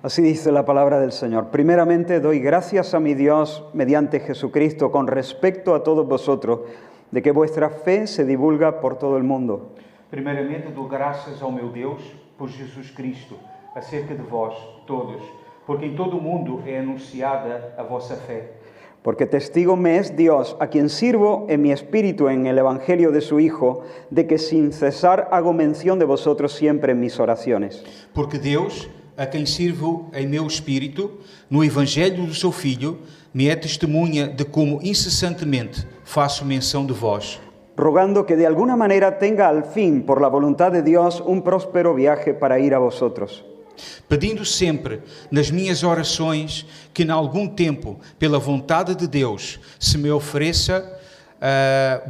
Así dice la palabra del Señor. Primeramente doy gracias a mi Dios mediante Jesucristo con respecto a todos vosotros, de que vuestra fe se divulga por todo el mundo. Primeiramente dou graças ao meu Deus por Jesus Cristo, acerca de vós todos, porque em todo o mundo é anunciada a vossa fé. Porque testigo me es Dios, a quien sirvo en mi espíritu en el Evangelio de su Hijo, de que sin cesar hago mención de vosotros siempre en mis oraciones. Porque Deus, a quem sirvo em meu espírito, no Evangelho do seu Filho, me é testemunha de como incessantemente faço menção de vós, rogando que de alguna manera tenga al fin, por la voluntad de Dios, un próspero viaje para ir a vosotros. pedindo sempre, nas minhas orações, que em algum tempo, pela vontade de Deus, se me ofereça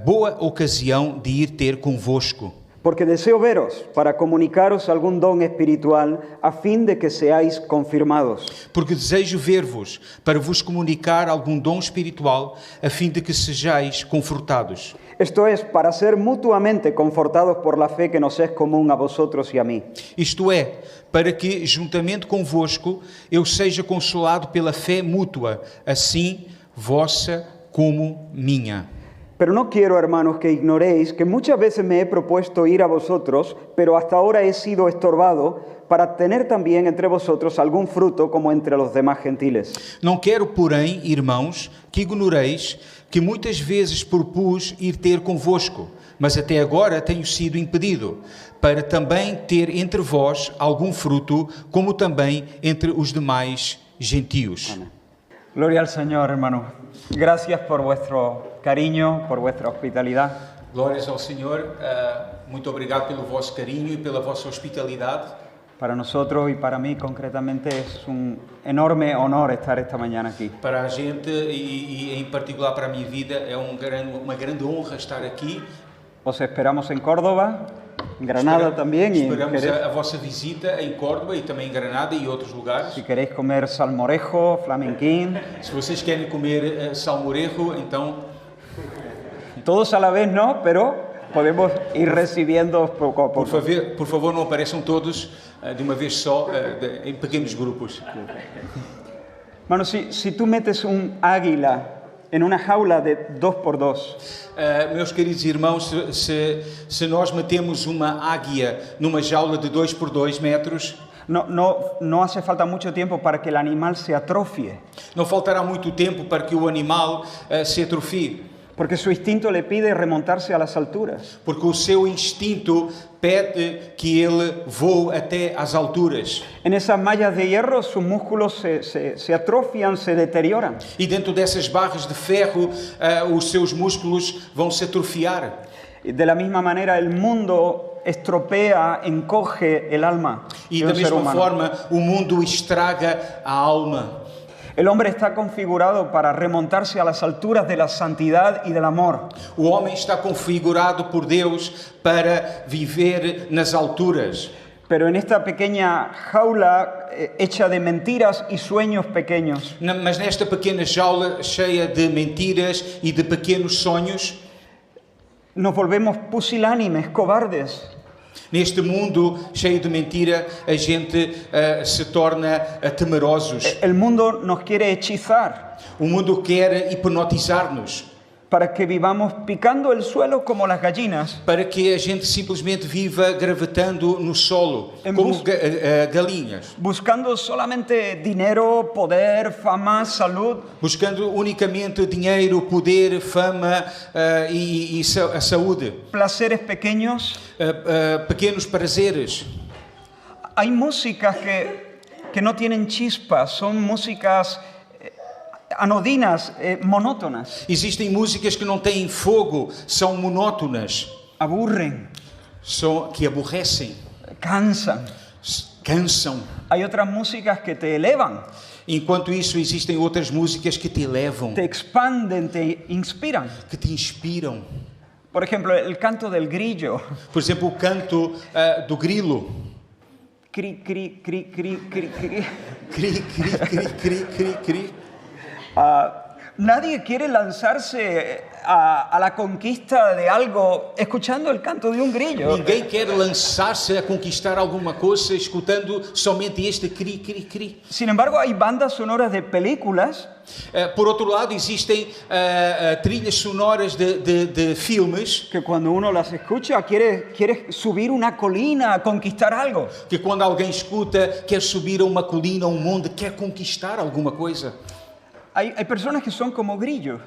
boa ocasião de ir ter convosco. Porque deseo veros para comunicaros algún don espiritual a fin de que seáis confirmados. Porque desejo ver-vos para vos comunicar algum dom espiritual, a fim de que sejais confortados. Esto es, para ser mutuamente confortados por la fe que nos es común a vosotros y a mí. Isto é, para que, juntamente convosco, eu seja consolado pela fé mútua, assim vossa como minha. Pero no quiero, hermanos, que ignoréis que muchas veces me he propuesto ir a vosotros, pero hasta ahora he sido estorbado para tener también entre vosotros algún fruto como entre los demás gentiles. Não quero, porém, irmãos, que ignoreis que muitas vezes propus ir ter convosco, mas até agora tenho sido impedido, para também ter entre vós algum fruto, como também entre os demais gentios. Amén. Gloria al Señor, hermanos. Gracias por vuestro cariño, por vuestra hospitalidad. Glórias ao Senhor, muito obrigado pelo vosso carinho e pela vossa hospitalidade. Para nosotros y para mí concretamente es un enorme honor estar esta mañana aquí. Para a gente e em particular para a minha vida é uma grande honra estar aqui. Os esperamos en Córdoba, en Granada también y en Esperamos Jerez. a vossa visita em Córdoba e também em Granada e outros lugares. Si queréis comer salmorejo, flamenquín, Se vocês querem comer salmorejo, então todos a la vez no, pero podemos ir recibiendo poco a poco. por favor não apareçam todos de uma vez só, em pequenos grupos. Hermano, si tú metes un águila en una jaula de 2x2, Meus queridos irmãos, se nós metemos uma águia numa jaula de 2 por 2 metros, no hace falta mucho tiempo para que el animal se atrofie, não faltará muito tempo para que o animal se atrofie, porque su instinto le pide remontarse a las alturas. porque o seu instinto pede que ele voe até às alturas. En esas mallas de hierro sus músculos se atrofian, se deterioran. E dentro dessas barras de ferro, os seus músculos vão se atrofiar. De la misma manera, el mundo estropea, encoge el alma E de da un ser mesma humano. forma, o mundo estraga a alma. El hombre está configurado para remontarse a las alturas de la santidad y del amor. O homem está configurado por Deus para viver nas alturas. Pero en esta pequeña jaula hecha de mentiras y sueños pequeños, Mas nesta pequena jaula cheia de mentiras e de pequenos sonhos, nos volvemos pusilánimes, cobardes. neste mundo cheio de mentira, a gente se torna temerosos. El mundo nos quiere hechizar O mundo quer hipnotizar-nos para que vivamos picando el suelo como las gallinas, para que a gente simplesmente viva gravitando no solo, Em como bus- galinhas, buscando solamente dinero, poder, fama, salud, buscando unicamente dinheiro, poder, fama e a saúde, placeres pequeños. pequenos prazeres. Hay músicas que no tienen chispas, son músicas anodinas, monótonas, Existem músicas que não têm fogo, são monótonas, aburren, que aborrecem, cansan. cansam. Hay otras músicas que te elevan, Enquanto isso, existem outras músicas que te elevam, te expanden, te inspiran. que te inspiram. Por ejemplo, el canto del grillo. Por exemplo, o canto do grilo. Cri, cri, cri, cri, cri, cri. Cri, cri, cri, cri, cri, cri. Nadie quiere lanzarse a la conquista de algo escuchando el canto de un grillo. Ninguém quer lançar-se a conquistar alguma coisa escutando somente este cri, cri, cri. Sin embargo, hay bandas sonoras de películas Por outro lado, existem trilhas sonoras de filmes que cuando uno las escucha quiere subir una colina a conquistar algo. que quando alguém escuta quer subir a uma colina, a um monte, quer conquistar alguma coisa. Hay personas que son como grillos.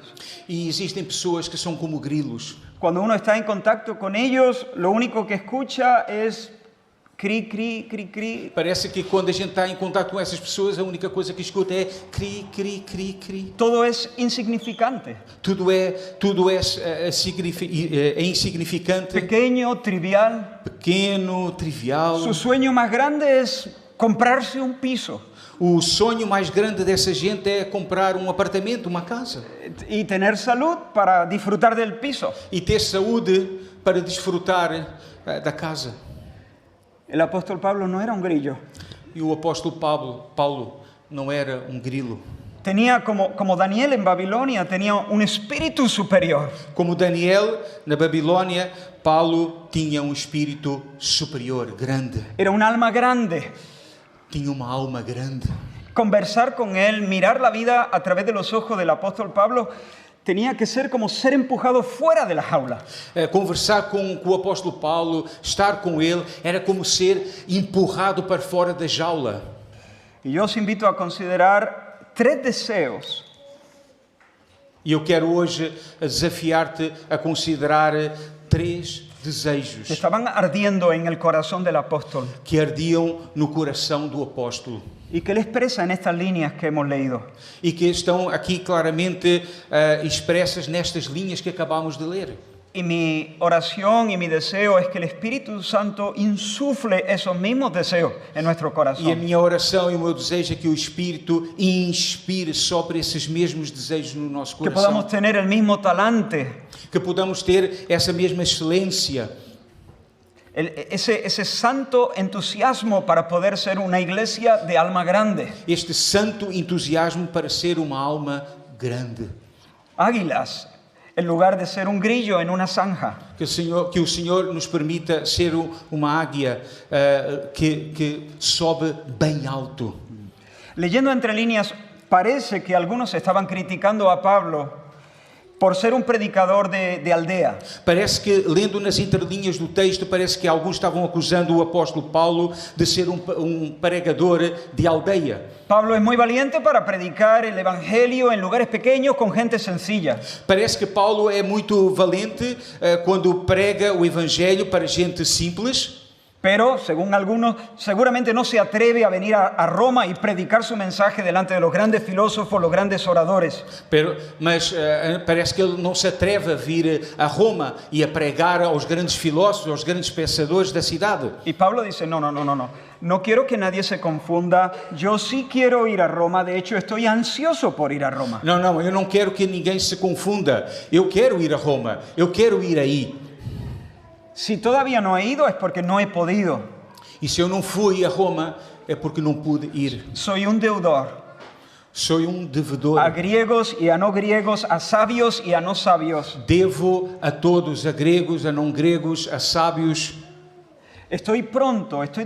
E existem pessoas que são como grilos. Cuando uno está en contacto con ellos, lo único que escucha es cri, cri, cri, cri. Parece que quando a gente está em contato com essas pessoas, a única coisa que escuta é cri, cri, cri, cri. Todo es insignificante, Tudo é insignificante, pequeño, trivial. pequeno, trivial. Su sueño más grande es comprarse un piso O sonho mais grande dessa gente é comprar um apartamento, uma casa. y tener salud para disfrutar del piso. E ter saúde para desfrutar da casa. El apóstol Pablo no era un grillo. E o apóstolo Paulo não era um grilo. Tenía, como Daniel en Babilonia, tenía un espíritu superior. Como Daniel, na Babilônia, Paulo tinha um espírito superior, grande. Era un alma grande. Tinha uma alma grande. Conversar con él, mirar la vida a través de los ojos del apóstol Pablo, tenía que ser como ser empujado fuera de la jaula. Conversar com o apóstolo Paulo, estar com ele, era como ser empurrado para fora da jaula. Y yo os invito a considerar 3 deseos E eu quero hoje desafiar-te a considerar 3 desejos que estaban ardiendo en el corazón del apóstol que ardiam no coração do apóstolo y que él expresa en estas líneas que hemos leído. e que estão aqui claramente expressas nestas linhas que acabamos de ler. Y mi oración y mi deseo es que el Espíritu Santo insufle esos mismos deseos en nuestro E a corazón. minha oração e o meu desejo é que o Espírito inspire sobre esses mesmos desejos no nosso Que podamos coração. tener el mismo talante, Que podamos ter essa mesma excelência, ese santo entusiasmo para poder ser una iglesia de alma grande. este santo entusiasmo para ser uma alma grande. Águilas, en lugar de ser un grillo en una zanja. Que o Senhor nos permita ser uma águia que sobe bem alto. Leyendo entre líneas, parece que algunos estaban criticando a Pablo por ser un predicador de aldea. Parece que, lendo nas entrelinhas do texto, parece que alguns estavam acusando o apóstolo Paulo de ser um pregador de aldeia. Pablo es muy valiente para predicar el evangelio en lugares pequeños con gente sencilla. Parece que Paulo é muito valente quando prega o evangelho para gente simples. Pero, según algunos, seguramente no se atreve a venir a Roma y predicar su mensaje delante de los grandes filósofos, los grandes oradores. Mas parece que ele não se atreve a vir a Roma e a pregar aos grandes filósofos, aos grandes pensadores da cidade. Y Pablo dice, no. No quiero que nadie se confunda. Yo sí quiero ir a Roma. De hecho, estoy ansioso por ir a Roma. Não, eu não quero que ninguém se confunda. Eu quero ir a Roma, eu quero ir aí. Si todavía no he ido es porque no he podido. E se eu não fui a Roma, é porque não pude ir. Soy un deudor. Sou devedor. A griegos y a no griegos, a sabios y a no sabios. Devo a todos, a gregos, a não gregos, a sábios. Estoy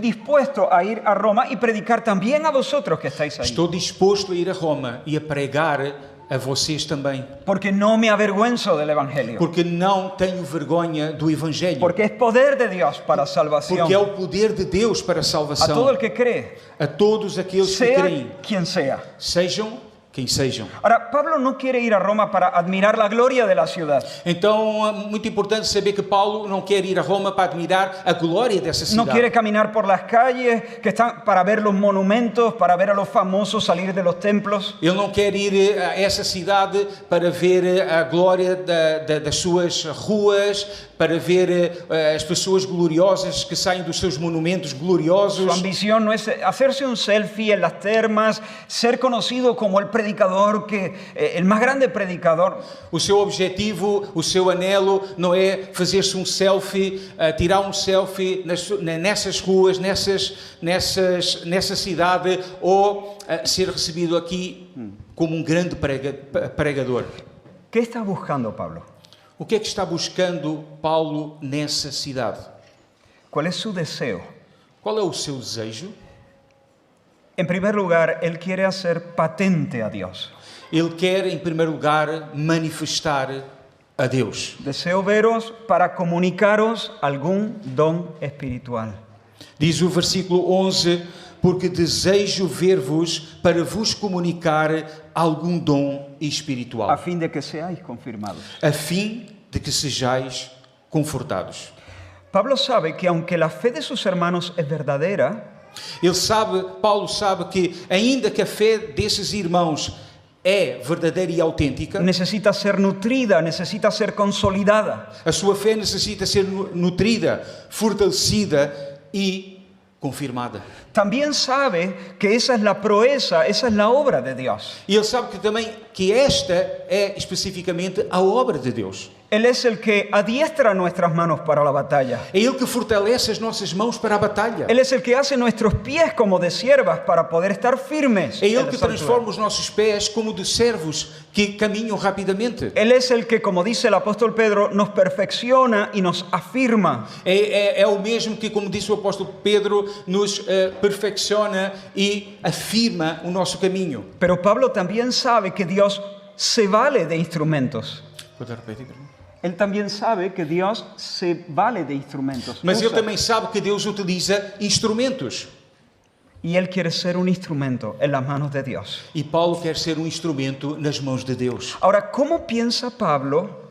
dispuesto a ir a Roma y predicar también a vosotros que estáis ahí. Estou disposto a ir a Roma e a pregar a vocês também. Porque no me avergüenzo del Evangelio. Porque não tenho vergonha do Evangelho. Porque es poder de Dios para salvación. Porque é o poder de Deus para a A salvação. todo el que cree, A todos aqueles que sea creem. quien sea. Sejam quem sejam. Ahora, Pablo no quiere ir a Roma para admirar la gloria de la ciudad. Então, é muito importante saber que Paulo não quer ir a Roma para admirar a glória dessa No cidade. quiere caminar por las calles que están para ver los monumentos, para ver a los famosos salir de los templos. Ele não quer ir a essa cidade para ver a glória das suas ruas, para ver as pessoas gloriosas que saem dos seus monumentos Su gloriosos. ambición no es hacerse un selfie en las termas, ser conocido como el predicador, el más grande predicador. O seu objetivo, o seu anelo não é fazer-se um selfie, tirar um selfie nessas ruas, nessa cidade, ou ser recebido aqui como um grande pregador. ¿Qué está buscando Pablo? O que é que está buscando Paulo nessa cidade? ¿Cuál es su deseo? Qual é o seu desejo? En primer lugar, él quiere hacer patente a Dios. Ele quer, em primeiro lugar, manifestar a Deus. Deseo veros para comunicaros algún don espiritual. Diz o versículo 11, porque desejo ver-vos para vos comunicar algum dom espiritual, A fin de que seáis confirmados. a fim de que sejais confortados. Pablo sabe que aunque la fe de sus hermanos es verdadera, Paulo sabe que, ainda que a fé desses irmãos é verdadeira e autêntica, necesita ser nutrida, necesita ser consolidada. a sua fé necessita ser nutrida, fortalecida e confirmada. También sabe que esa es la proeza, esa es la obra de Dios. E ele sabe que também que esta é especificamente a obra de Deus. Él es el que adiestra nuestras manos para la batalla. É Ele que fortalece as nossas mãos para a batalha. Él es el que hace nuestros pies como de siervas para poder estar firmes. É en Ele que las transforma alturas. os nossos pés como de servos que caminham rapidamente. Él es el que, como dice el apóstol Pedro, nos perfecciona y nos afirma. É o mesmo que, como disse o apóstolo Pedro, nos perfecciona e afirma o nosso caminho. Pero Pablo también sabe que Dios se vale de instrumentos. Pode repetir? Él también sabe que Dios se vale de instrumentos. Mas ele Usa. também sabe que Deus utiliza instrumentos. Y él quiere ser un instrumento en las manos de Dios. E Paulo quer ser um instrumento nas mãos de Deus. Ahora, ¿cómo piensa Pablo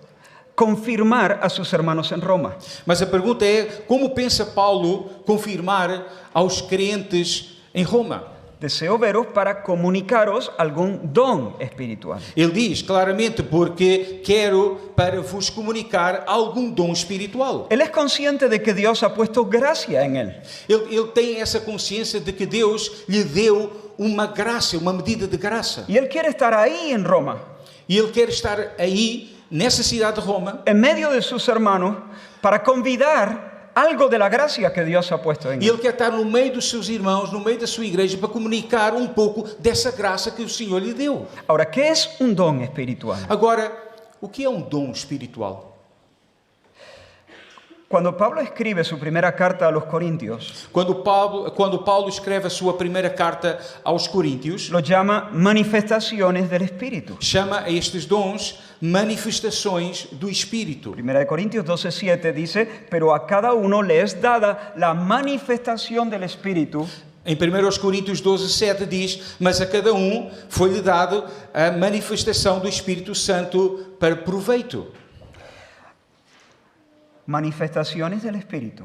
confirmar a sus hermanos en Roma? Mas a pergunta é, como pensa Paulo confirmar aos crentes em Roma? Deseo veros para comunicaros algún don espiritual. Ele diz claramente, porque quero para vos comunicar algum dom espiritual. Él es consciente de que Dios ha puesto gracia en él. Ele tem essa consciência de que Deus lhe deu uma graça, uma medida de graça. Y él quiere estar ahí en Roma, E ele quer estar aí, nessa cidade de Roma, en medio de sus hermanos, para convidar algo de la gracia que Dios ha puesto en e él. ele quer estar no meio dos seus irmãos, no meio da sua igreja, para comunicar um pouco dessa graça que o Senhor lhe deu. Ahora, ¿qué es un don espiritual? Agora, o que é um dom espiritual? Cuando Pablo escribe su primera carta a los Corintios, Quando Paulo escreve a sua primeira carta aos Coríntios, lo llama manifestaciones del Espíritu. chama a estes dons manifestações do Espírito. Primera de Corintios 12:7 dice, pero a cada uno le es dada la manifestación del Espíritu Em 1 Coríntios 12:7 diz, mas a cada foi-lhe dado a manifestação do Espírito Santo para proveito. manifestaciones del Espíritu,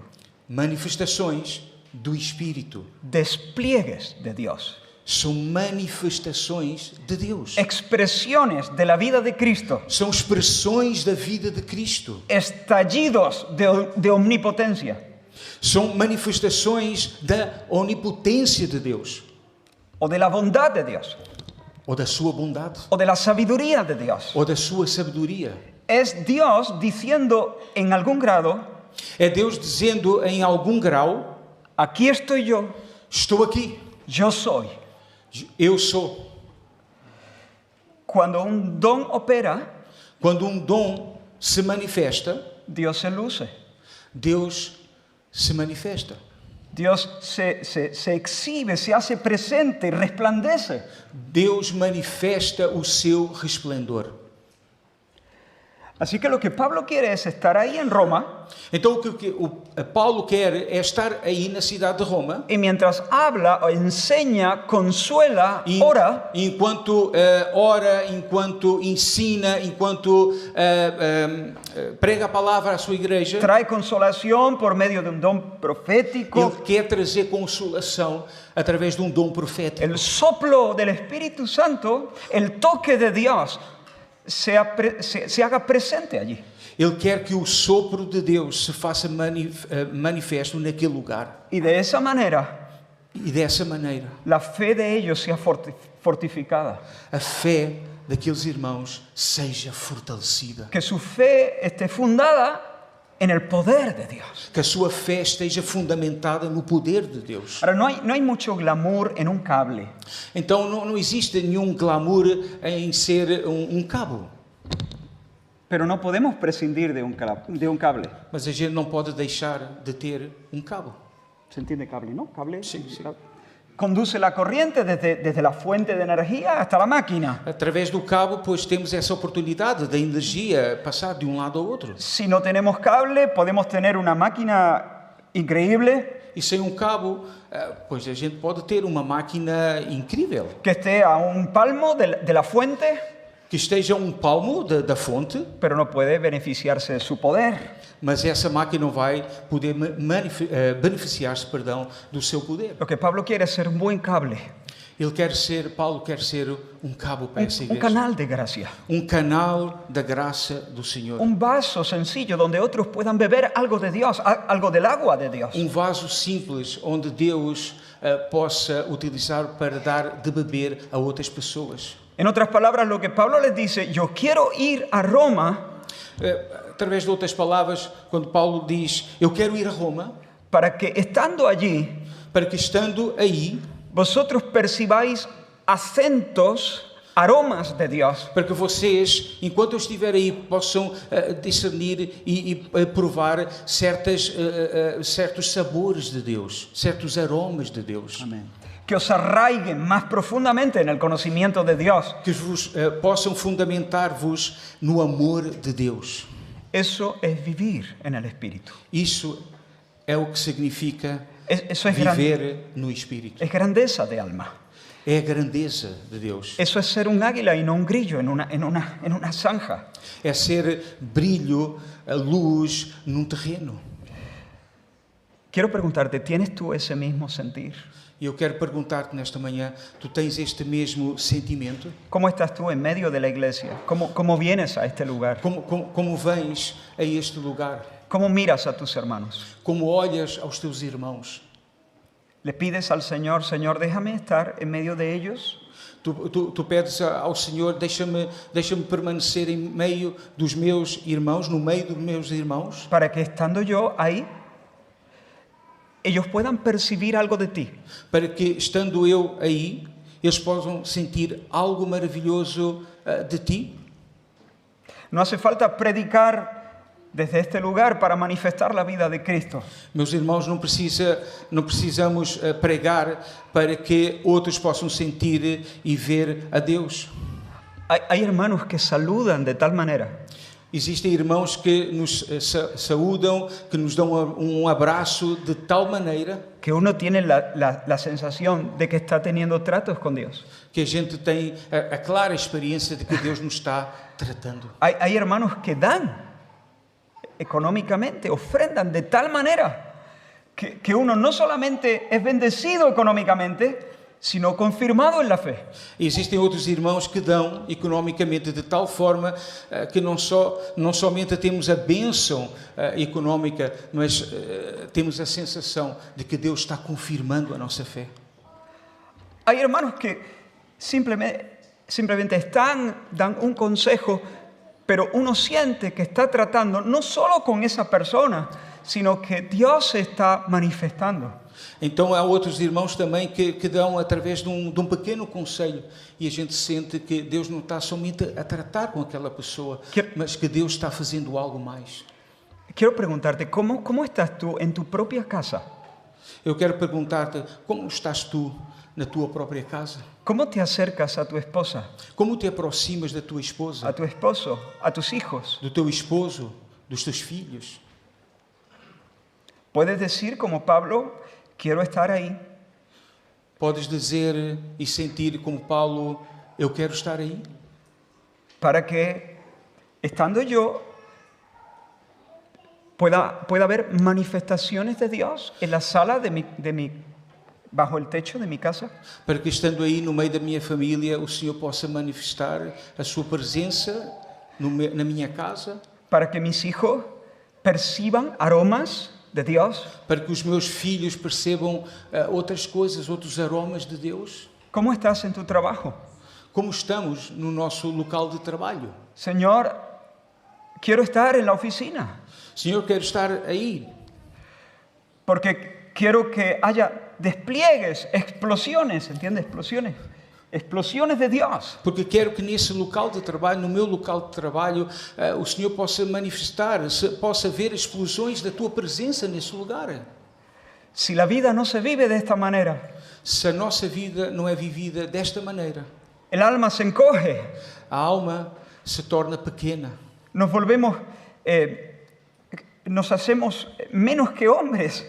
Manifestações do Espírito. despliegues de Dios, São manifestações de Deus. expresiones de la vida de Cristo, São expressões da vida de Cristo. estallidos de omnipotencia São manifestações da onipotência de Deus. o de la bondad de Dios Ou da sua bondade. o de la sabiduría de Dios. Ou da sua sabedoria. Es Dios diciendo en algún grado, É Deus dizendo em algum grau, aquí estoy yo, estou aqui. yo soy. Eu sou. Cuando un don opera, Quando um dom se manifesta, Dios se luce. Deus se manifesta. Dios se exhibe, se hace presente y resplandece. Deus manifesta o seu resplendor. Así que lo que Pablo quiere es estar ahí en Roma Então o que Paulo quer é estar aí na cidade de Roma y mientras habla, enseña, consuela, e ora, enquanto ora, enquanto ensina, enquanto prega a palavra à sua igreja, trae consolación por medio de un don profético. ele quer trazer consolação através de um dom profético. El soplo del Espíritu Santo, el toque de Dios, se haga presente allí. Ele quer que o sopro de Deus se faça manifesto naquele lugar. Y de esa manera, E dessa maneira, la fe de ellos sea fortificada. a fé daqueles irmãos seja fortalecida. Que su fe esté fundada en el poder de Dios. Que a sua fé esteja fundamentada no poder de Deus. Ahora, no hay mucho glamour en un cable. Então não existe nenhum glamour em ser um cabo. Pero no podemos prescindir de un cable. Mas a gente não pode deixar de ter um cabo. ¿Se entiende cable, no? Cable. Sí, sí. Conduce la corriente desde la fuente de energía hasta la máquina. Através do cabo, pois temos essa oportunidade da energia passar de um lado ao outro. Si no tenemos cable, podemos tener una máquina increíble E sem um cabo, pois a gente pode ter uma máquina incrível, que esté a un palmo de la fuente, que esteja a um palmo da fonte, pero no puede beneficiarse de su poder. mas essa máquina não vai poder beneficiar-se, do seu poder. Lo que Pablo quiere es ser un buen cable, Paulo quer ser um cabo para essa un igreja. canal de gracia, Um canal da graça do Senhor. un vaso sencillo donde otros puedan beber algo de Dios, algo del agua de Dios. Um vaso simples onde Deus possa utilizar para dar de beber a outras pessoas. En otras palabras, lo que Pablo les dice, yo quiero ir a Roma Através de outras palavras, quando Paulo diz, eu quero ir a Roma, para que estando allí, para que estando aí, vosotros percibáis acentos, aromas de Dios. para que vocês, enquanto eu estiver aí, possam discernir e provar certos sabores de Deus, certos aromas de Deus. Amén. Que os arraiguen más profundamente en el conocimiento de Dios. Que vos possam fundamentar-vos no amor de Deus. Eso es vivir en el Espíritu. Isso é o que significa Eso es, viver no Espírito. es grandeza de alma. É a grandeza de Deus. Eso es ser un águila y no un grillo en una zanja. É ser brilho, a luz num terreno. Quiero preguntarte, ¿tienes tú ese mismo sentir? E eu quero perguntar-te nesta manhã, tu tens este mesmo sentimento? ¿Cómo estás tú en medio de la iglesia? ¿Cómo vienes a este lugar? Como vens a este lugar? ¿Cómo miras a tus hermanos? Como olhas aos teus irmãos? ¿Le pides al Señor, Señor, déjame estar en medio de ellos? Tu pedes ao Senhor, deixa-me permanecer em meio dos meus irmãos, no meio dos meus irmãos, Para que estando yo ahí, ellos puedan percibir algo de ti. para que, estando eu aí, eles possam sentir algo maravilhoso de ti. No hace falta predicar desde este lugar para manifestar la vida de Cristo. Meus irmãos, não precisamos pregar para que outros possam sentir e ver a Deus. Hay hermanos que saludan de tal manera Existem irmãos que nos saúdam, que nos dão um abraço de tal maneira que uno tiene la sensación de que está teniendo tratos con Dios. que a gente tem a clara experiência de que Deus nos está tratando. Hay hermanos que dan económicamente, ofrendan de tal manera que uno no solamente es bendecido económicamente, sino confirmado en la fe. E existem outros irmãos que dão economicamente de tal forma que não somente temos a bênção económica, mas temos a sensação de que Deus está confirmando a nossa fé. Hay hermanos que simplemente dan un consejo, pero uno siente que está tratando no solo con esa persona, sino que Dios se está manifestando. Então há outros irmãos também que dão através de um pequeno conselho e a gente sente que Deus não está somente a tratar com aquela pessoa, mas que Deus está fazendo algo mais. Quiero preguntarte, ¿cómo estás tú en tu propia casa? Eu quero perguntar-te, como estás tu na tua própria casa? ¿Cómo te acercas a tu esposa, Como te aproximas da tua esposa, a tu esposo, a tus hijos? do teu esposo, dos teus filhos? Puedes decir como Pablo, quiero estar ahí. Podes dizer e sentir como Paulo, eu quero estar aí, Para que, estando yo, pueda haber manifestaciones de Dios en la sala bajo el techo de mi casa. para que estando aí no meio da minha família, o Senhor possa manifestar a sua presença na minha casa, Para que mis hijos perciban aromas de Dios. para que os meus filhos percebam outras coisas, outros aromas de Deus. ¿Cómo estás en tu trabajo? Como estamos no nosso local de trabalho? Señor, quiero estar en la oficina Senhor, quero estar aí, porque quiero que haya despliegues, explosiones, ¿entiendes? Explosiones. explosiones de Dios. Porque quero que nesse local de trabalho, no meu local de trabalho, o Senhor possa manifestar, possa ver explosões da tua presença nesse lugar. Si la vida no se vive de esta manera, Se a nossa vida não é vivida desta maneira, el alma se encoge, a alma se torna pequena. nos volvemos, nos hacemos menos que hombres.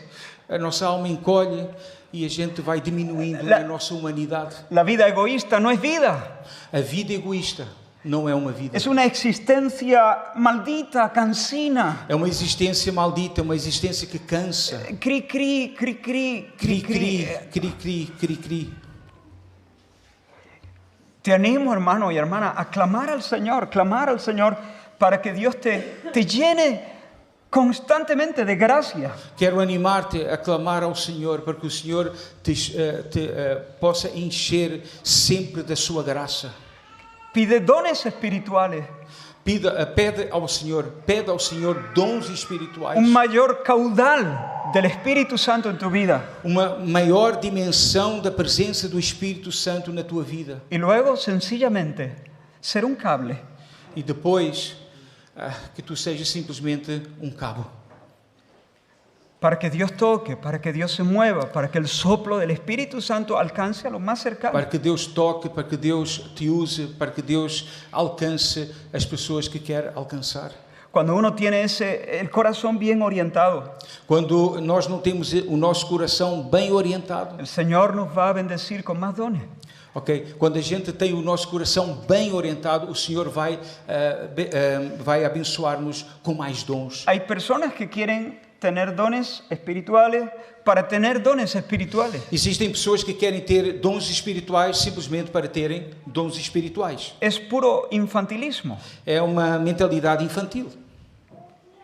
A nossa alma encolhe e a gente vai diminuindo a nossa humanidade. La vida egoísta no es vida. A vida egoísta não é uma vida. Es una existencia maldita, cansina. É uma existência maldita, uma existência que cansa. Cri, cri, cri, cri, Cri, cri, cri, cri. cri, cri, cri, cri. Te animo, hermano y hermana, a clamar al Señor para que Dios te llene constantemente de gracia. Quero animar-te a clamar ao Senhor para que o Senhor te possa encher sempre da sua graça. Pide dones espirituales, Pede ao Senhor dons espirituais, un mayor caudal del Espíritu Santo en tu vida. uma maior dimensão da presença do Espírito Santo na tua vida. Y luego, sencillamente, ser un cable E depois que tu sejas simplesmente um cabo. para que Dios toque, para que Dios se mueva, para que el soplo del Espíritu Santo alcance a los más cercanos. Para que Deus toque, para que Deus te use, para que Deus alcance as pessoas que quer alcançar. Cuando uno tiene el corazón bien orientado, Quando nós não temos o nosso coração bem orientado, el Señor nos va a bendecir con más dones. ok? Quando a gente tem o nosso coração bem orientado, o Senhor vai abençoar-nos com mais dons. Hay personas que quieren tener dones espirituales para tener dones espirituales. Existem pessoas que querem ter dons espirituais simplesmente para terem dons espirituais. Es puro infantilismo. É uma mentalidade infantil.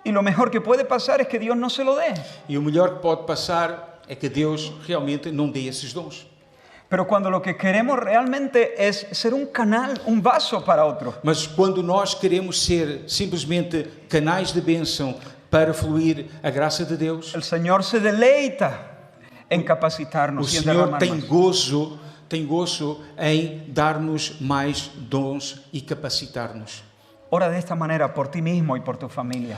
Y lo mejor que puede pasar es que Dios no se lo dé. E o melhor que pode passar é que Deus realmente não dê esses dons. Pero cuando lo que queremos realmente es ser un canal, un vaso para otro, Mas quando nós queremos ser simplesmente canais de bênção para fluir a graça de Deus, el Señor se deleita en o capacitarnos y en Senhor derramar tem más. gozo em dar-nos mais dons e capacitar-nos. Ora de esta manera por ti mismo y por tu familia.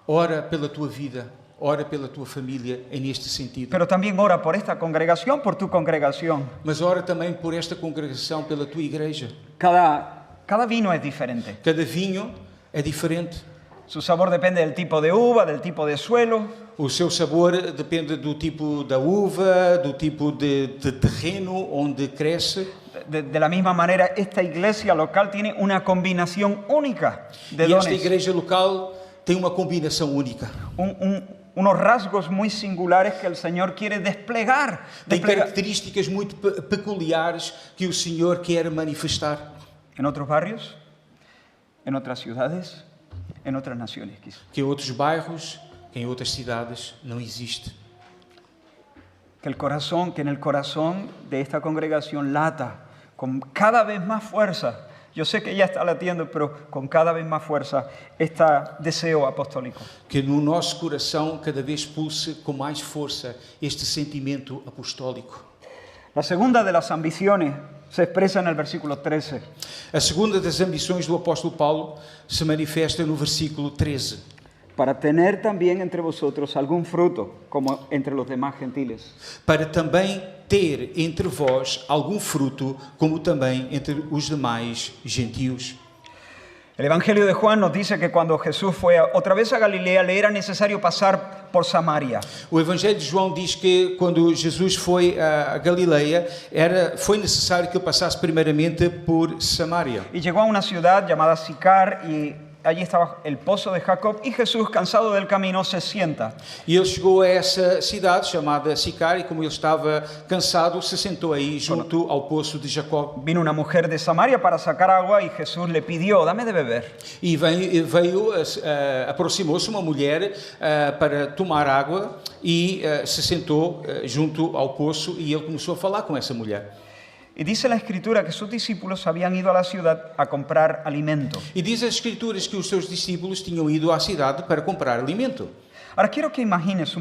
Ora pela tua vida, ora pela tua família, é neste sentido. Pero también ora por esta congregación, por tu congregación. Mas ora também por esta congregação, pela tua igreja. Cada vino es diferente. Cada vinho é diferente. Su sabor depende del tipo de uva, del tipo de suelo. O seu sabor depende do tipo da uva, do tipo de terreno onde cresce. De la misma manera, esta iglesia local tiene una combinación única de E esta dones. igreja local tem uma combinação única. Unos rasgos muy singulares que el Señor quiere desplegar. Tem características muito peculiares que o Senhor quer manifestar. En otros barrios, en otras ciudades, en otras naciones quizás. Que em outros bairros, que em outras cidades não existe. Que en el corazón de esta congregación lata con cada vez más fuerza. Yo sé que ya está latiendo, pero con cada vez más fuerza este deseo apostólico. Que no nosso coração cada vez pulse com mais força este sentimento apostólico. La segunda de las ambiciones se expresa en el versículo 13. A segunda das ambições do apóstolo Paulo se manifesta no versículo 13. Para tener también entre vosotros algún fruto, como entre los demás gentiles. Para também ter entre vós algum fruto, como também entre os demais gentios. El Evangelio de Juan nos dice que cuando Jesús fue otra vez a Galilea, le era necesario pasar por Samaria. O Evangelho de João diz que quando Jesus foi a Galileia, foi necessário que ele passasse primeiramente por Samaria. Y llegó a una ciudad llamada Sicar y allí estaba el pozo de Jacob y Jesús, cansado del camino, se sienta. E ele chegou a essa cidade chamada Sicar e como ele estava cansado, se sentou aí junto ao poço de Jacó. Vino una mujer de Samaria para sacar agua y Jesús le pidió, dame de beber. E aproximou-se uma mulher para tomar água e se sentou junto ao poço e ele começou a falar com essa mulher. Y dice la Escritura que sus discípulos habían ido a la ciudad a comprar alimento. E diz as Escrituras que os seus discípulos tinham ido à cidade para comprar alimento. Ahora quiero que imagines,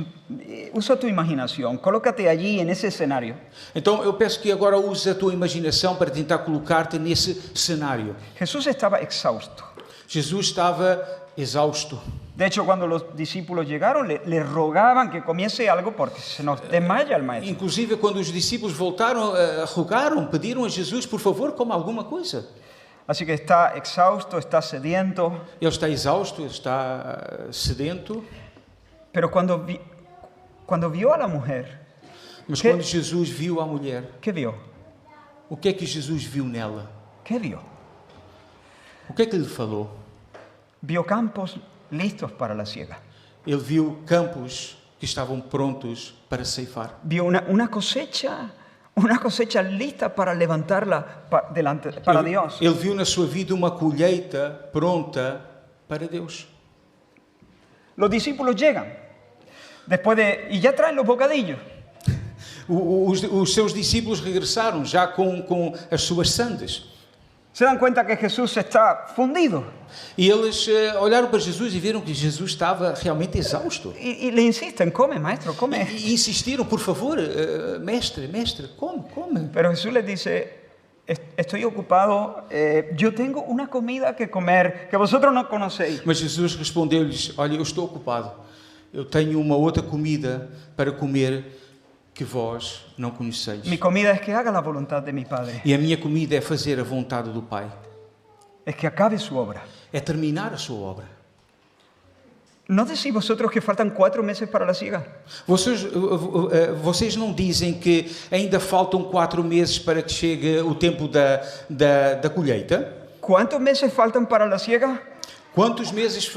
usa tu imaginación, colócate allí en ese escenario. Então eu peço que agora use a tua imaginação para tentar colocar-te nesse cenário. Jesús estaba exhausto. Jesus estava exausto. De hecho, cuando los discípulos llegaron, le rogaban que comiese algo porque se nos desmaya el maestro. Inclusive, quando os discípulos voltaram, rogaram, pediram a Jesus, por favor, coma alguma coisa. Así que está exhausto, está sediento. Ele está exausto, ele está sedento. Pero cuando vio a la mujer, Mas Que- quando Jesus viu a mulher, ¿qué vio? o que é que Jesus viu nela? ¿Qué vio? O que é que lhe falou? Vio campos listos para la siega. Ele viu campos que estavam prontos para ceifar. Vio una cosecha lista para levantarla para Dios. Ele viu na sua vida uma colheita pronta para Deus. Los discípulos llegan y ya traen los bocadillos. Os seus discípulos regressaram já com as suas sandes. Se dan cuenta que Jesús está fundido E eles olharam para Jesus e viram que Jesus estava realmente exausto. y le insisten, come maestro, come. E insistiram, por favor, mestre, come. Pero Jesús les dice, estoy ocupado, yo tengo una comida que comer que vosotros no conocéis. Mas Jesus respondeu-lhes, olha, eu estou ocupado. Eu tenho uma outra comida para comer que vós não conheceis. Mi comida es que haga la voluntad de mi Padre, E a minha comida é fazer a vontade do Pai. es que acabe su obra. É terminar a sua obra. ¿No decís vosotros que faltan 4 meses para la siega? Vocês não dizem que ainda faltam 4 meses para que chegue o tempo da colheita? ¿Cuántos meses faltan para la siega? Quantos meses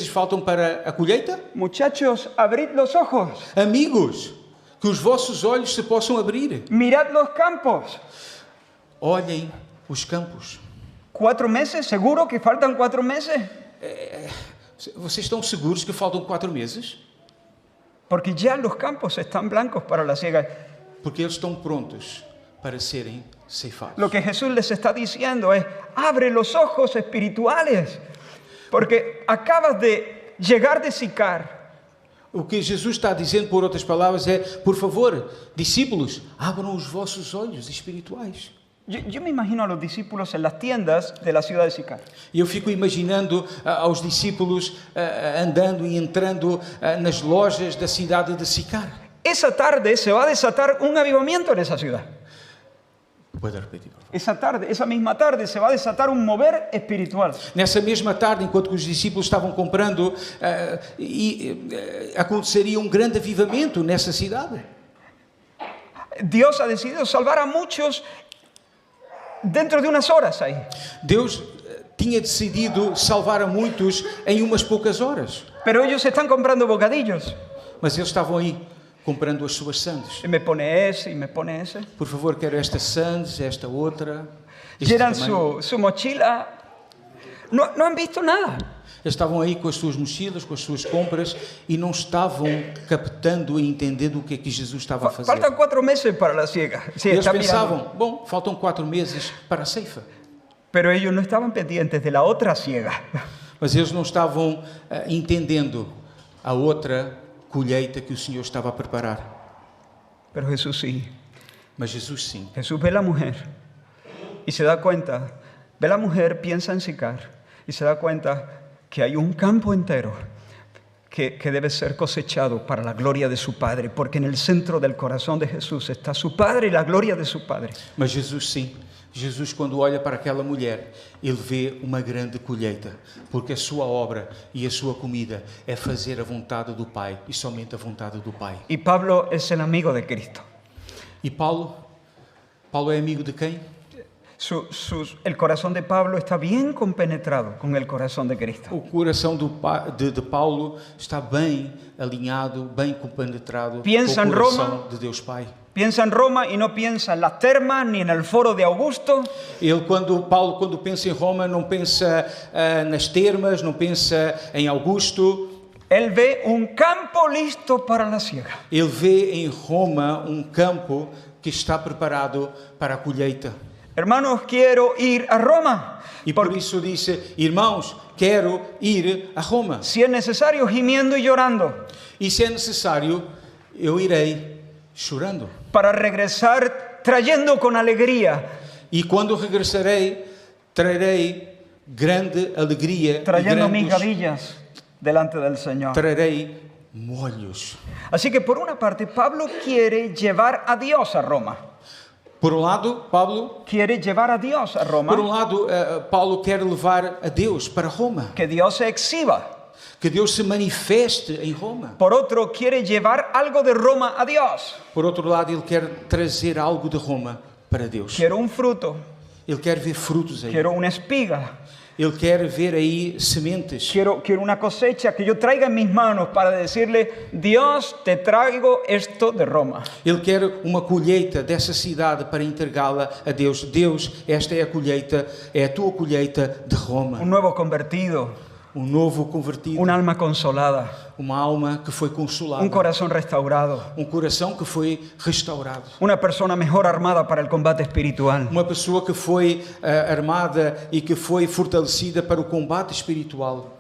faltam para a colheita? Muchachos, abrid los ojos, Amigos, que os vossos olhos se possam abrir. mirad los campos. Olhem os campos. 4 meses, seguro que faltan 4 meses, Vocês estão seguros que faltam 4 meses? porque ya los campos están blancos para la siega. Porque eles estão prontos para serem ceifados. Lo que Jesús les está diciendo es, abre los ojos espirituales, porque acabas de llegar de Sicar. O que Jesus está dizendo, por outras palavras, é, por favor, discípulos, abram os vossos olhos espirituais. Yo me imagino a los discípulos en las tiendas de la ciudad de Sicar. E eu fico imaginando aos discípulos andando e entrando nas lojas da cidade de Sicar. Esa tarde se va a desatar un avivamiento en esa ciudad. Pode repetir, por favor. Esa misma tarde se va a desatar un mover espiritual. Nessa mesma tarde, enquanto que os discípulos estavam comprando, aconteceria um grande avivamento nessa cidade. Dios ha decidido salvar a muchos dentro de unas horas ahí. Deus tinha decidido salvar a muitos em umas poucas horas. Pero ellos están comprando bocadillos. Mas eles estavam aí comprando as suas sandes. Y me pone ese y me pone ese. Por favor, quero esta sandes, esta outra. este Llenan tamanho. su mochila. No han visto nada. Eles estavam aí com as suas mochilas, com as suas compras e não estavam captando e entendendo o que é que Jesus estava a fazer. Faltan 4 meses para la siega. Sí, Eles están mirando. pensavam, bom, faltam 4 meses para a ceifa. Pero ellos no estaban pendientes de la otra siega. Mas eles não estavam entendendo a outra colheita que o Senhor estava a preparar. Pero Jesús sí. Mas Jesus sim. Jesús ve la mujer y se da cuenta. Ve la mujer, piensa en Sicar y se da cuenta que hay un campo entero que debe ser cosechado para la gloria de su Padre, porque en el centro del corazón de Jesús está su Padre y la gloria de su Padre. Mas Jesus sim. Jesus, quando olha para aquela mulher, ele vê uma grande colheita, porque a sua obra e a sua comida é fazer a vontade do Pai e somente a vontade do Pai. Y Pablo es el amigo de Cristo. E Paulo é amigo de quem? El corazón de Pablo está bien compenetrado con el corazón de Cristo. O coração de Paulo está bem alinhado, bem compenetrado Piensa com em o coração Roma. de Deus Pai. Piensa en Roma y no piensa en las termas ni en el foro de Augusto. Paulo, quando pensa em Roma, não pensa nas termas, não pensa em Augusto. Él ve un campo listo para la siega. Ele vê em Roma um campo que está preparado para a colheita. Hermanos, quiero ir a Roma. E por isso disse, irmãos, quero ir a Roma. Si es necesario, gimiendo y llorando, E se é necessário, eu irei chorando. para regresar trayendo con alegría, E quando regressarei, trarei grande alegria trayendo e grandes, migavillas delante del Señor. trarei molhos. Así que por una parte, Pablo quiere llevar a Dios a Roma. Por um lado, Quiere llevar a Dios a Roma, Paulo quer levar a Deus para Roma. que Dios se exhiba. Que Deus se manifeste em Roma. Por otro, quiere llevar algo de Roma a Dios. Por outro lado, ele quer trazer algo de Roma para Deus. Quiero un fruto, Ele quer ver frutos aí. quiero una espiga, Ele quer ver aí sementes. quiero una cosecha que yo traiga en mis manos para decirle, Dios, te traigo esto de Roma. Ele quer uma colheita dessa cidade para entregá-la a Deus. Deus, esta é a colheita, é a tua colheita de Roma. Un nuevo convertido, Um novo convertido, un alma consolada, uma alma que foi consolada, un corazón restaurado, um coração que foi restaurado, una persona mejor armada para el combate espiritual. uma pessoa que foi armada e que foi fortalecida para o combate espiritual.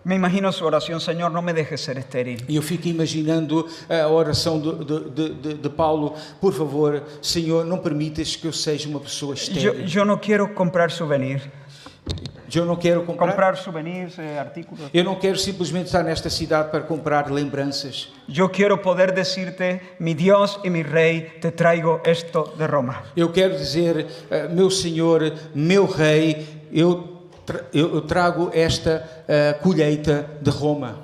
Me imagino su oración, Señor, no me dejes ser estéril. E eu fico imaginando a oração de Paulo, por favor, Senhor, não permitas que eu seja uma pessoa estéril. Yo no quiero comprar souvenirs. Eu não quero Comprar souvenirs, artículos. Eu não quero simplesmente estar nesta cidade para comprar lembranças. Yo quiero poder decirte, mi Dios y mi Rey, te traigo esto de Roma. Eu quero dizer, meu Senhor, meu Rei, eu trago esta colheita de Roma.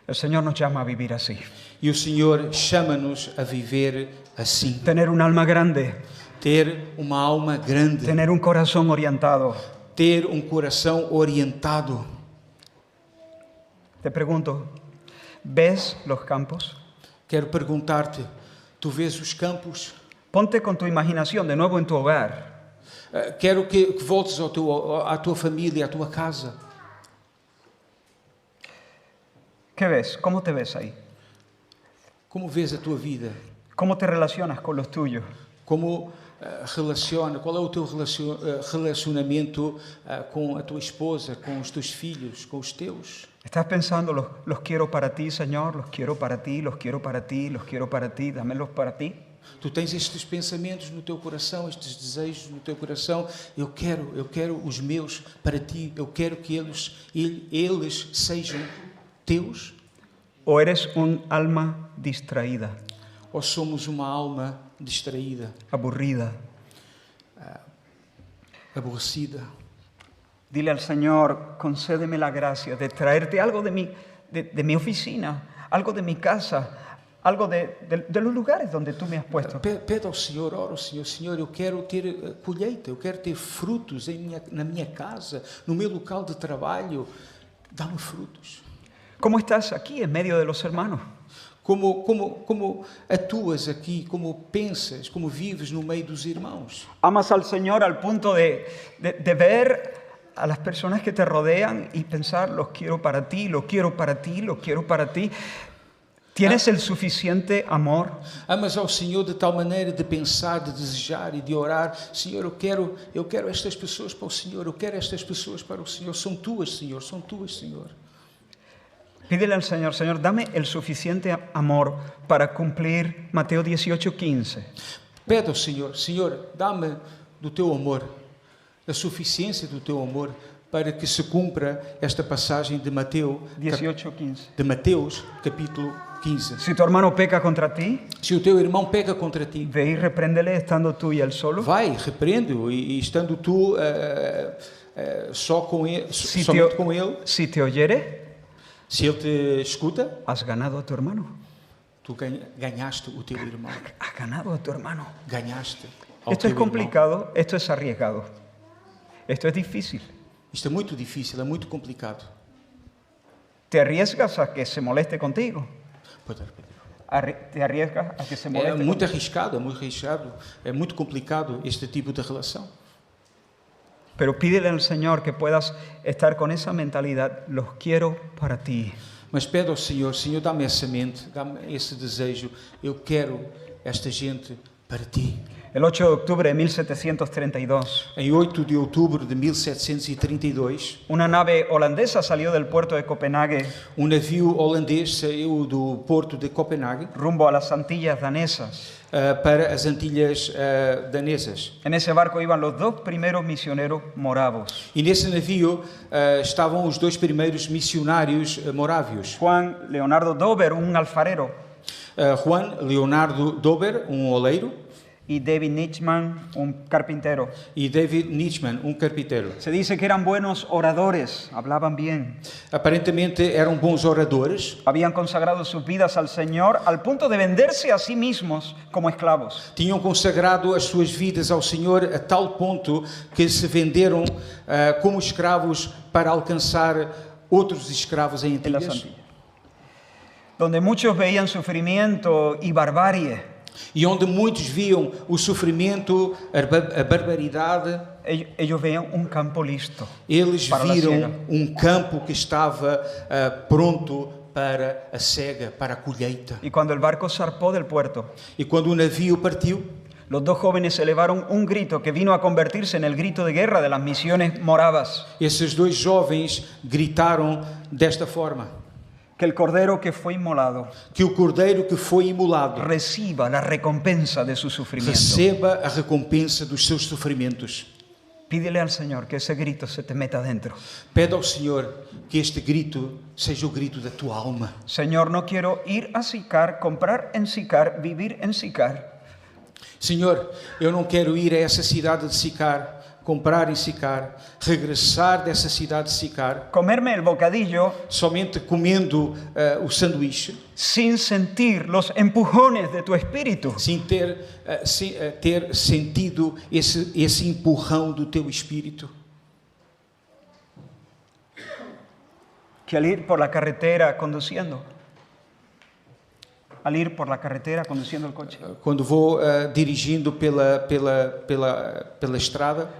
El Señor nos llama a vivir así. E o Senhor chama-nos a viver assim. Tener un alma grande, Ter uma alma grande. tener un corazón orientado. Ter um coração orientado. Te pregunto, ¿ves los campos? Quero perguntar-te, tu vês os campos? Ponte con tu imaginación de nuevo en tu hogar. Quero que voltes à tua família, à tua casa. ¿Qué ves? ¿Cómo te ves ahí? Como vês a tua vida? ¿Cómo te relacionas con los tuyos? Como qual é o teu relacionamento com a tua esposa, com os teus filhos, com os teus? ¿Estás pensando, los quiero para ti, Señor, los quiero para ti, los quiero para ti, los quiero para ti, dámelos para ti? Tu tens estes pensamentos no teu coração, estes desejos no teu coração. Eu quero os meus para ti. Eu quero que eles sejam teus. ¿O eres un alma distraída, Ou somos uma alma distraída, aburrida? aborrecida? Dile al Señor, concédeme la gracia de traerte algo de mi oficina, algo de mi casa, algo de los lugares donde tú me has puesto. Pede ao Senhor, ora ao Senhor, Senhor, eu quero ter colheita, eu quero ter frutos na minha casa, no meu local de trabalho. Dá-me frutos. ¿Cómo estás aquí en medio de los hermanos? Como atuas aqui, como pensas, como vives no meio dos irmãos. ¿Amas al Señor al punto de ver a las personas que te rodean y pensar, los quiero para ti, los quiero para ti, los quiero para ti? ¿Tienes el suficiente amor? Amas ao Senhor de tal maneira de pensar, de desejar e de orar. Senhor, eu quero estas pessoas para o Senhor, eu quero estas pessoas para o Senhor. São tuas, Senhor, são tuas, Senhor. Pídele al Señor, Señor, dame el suficiente amor para cumplir Mateo 18:15. Pede ao Senhor, Senhor, dá-me do teu amor, a suficiência do teu amor, para que se cumpra esta passagem de Mateus, 18:15. de Mateus, capítulo 15. Si tu hermano peca contra ti, Se o teu irmão pega contra ti, ve y repréndele estando tú y él solo. vai, repreende-o e estando tu só com ele, Si somente com ele, si te oyere, se ele te escuta, has ganado a tu hermano. tu ganhaste o teu irmão, Has ganado a tu hermano. ganhaste ao Esto teu es complicado, esto es arriesgado. Esto es difícil. irmão. Isto é muito difícil, é muito complicado. ¿Te arriesgas a que se moleste contigo? Pode repetir. ¿Te arriesgas a que se É moleste muito contigo? arriscado, é muito complicado este tipo de relação. Pero pídele al Señor que puedas estar con esa mentalidad, los quiero para ti. Mas pede ao Senhor, Senhor, dá-me essa mente, dá-me esse desejo. Eu quero esta gente para ti. El 8 de octubre de 1732, Em 8 de outubro de 1732, una nave holandesa salió del puerto de Copenhague um navio holandês saiu do porto de Copenhague rumbo a las Antillas danesas. para as Antilhas danesas. En ese barco iban los dos primeros misioneros moravos, E nesse navio estavam os dois primeiros missionários morávios. Juan Leonardo Dober, un alfarero, Juan Leonardo Dober, um oleiro, y David Nichman, un carpintero. e David Nichman, um carpinteiro. Se dice que eran buenos oradores, hablaban bien, Aparentemente eram bons oradores, habían consagrado sus vidas al Señor al punto de venderse a sí mismos como esclavos. tinham consagrado as suas vidas ao Senhor a tal ponto que se venderam como escravos para alcançar outros escravos em En las Antilhas, Antillas, donde muchos veían sufrimiento y barbarie. e onde muitos viam o sofrimento, a barbaridade. Ellos veían un campo listo. Eles Para a siega. viram um campo que estava pronto para a cega, para a colheita. Y cuando el barco zarpó del puerto, E quando o navio partiu, los dos jóvenes elevaron un grito que vino a convertirse en el grito de guerra de las misiones moravas. esses dois jovens gritaram desta forma: Que el cordero que fue inmolado que o cordeiro que foi imolado reciba la recompensa de su sufrimiento. receba a recompensa dos seus sofrimentos. Pídele al Señor que ese grito se te meta dentro. Pede ao Senhor que este grito seja o grito da tua alma. Señor, no quiero ir a Sicar, comprar en Sicar, vivir en Sicar. Senhor, eu não quero ir a essa cidade de Sicar, comprar em Sicar, regressar dessa cidade de Sicar, Comerme el bocadillo somente comendo o sanduíche, sin sentir los empujones de tu espíritu. sem ter sentido esse empurrão do teu espírito. Que al ir por la carretera conduciendo, el coche, Quando vou dirigindo pela estrada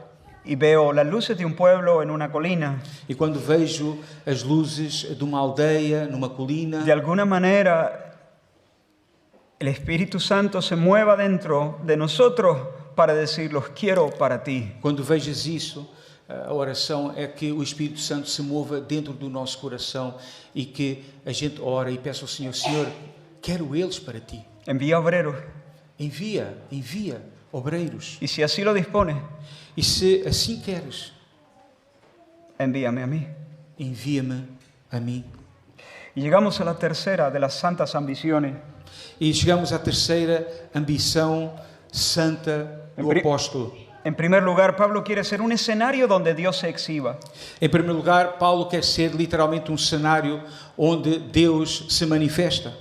y veo las luces de un pueblo en una colina, e quando vejo as luzes de uma aldeia numa colina, de alguna manera el Espíritu Santo se mueva dentro de nosotros para decir, los quiero para ti. quando vejas isso, a oração é que o Espírito Santo se mova dentro do nosso coração e que a gente ora e peça ao Senhor: Senhor, quero eles para ti. Envía obreros, Envia obreiros. y si así lo dispone, E se assim queres, envíame a mí. envia-me a mim. Y llegamos a la tercera de las santas ambiciones. E chegamos à terceira ambição santa do apóstolo. En primer lugar, Pablo quiere ser un escenario donde Dios se exhiba. Em primeiro lugar, Paulo quer ser literalmente um cenário onde Deus se manifesta.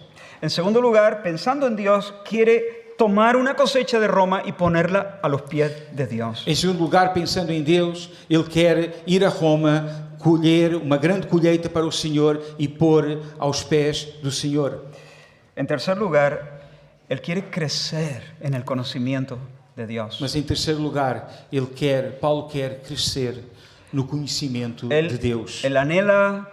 En segundo lugar, pensando en Dios, quiere tomar una cosecha de Roma y ponerla a los pies de Dios. Em segundo lugar, pensando em Deus, ele quer ir a Roma, colher uma grande colheita para o Senhor e pôr aos pés do Senhor. En tercer lugar, él quiere crecer en el conocimiento de Dios. Mas em terceiro lugar, Paulo quer crescer no conhecimento de Deus. Él anhela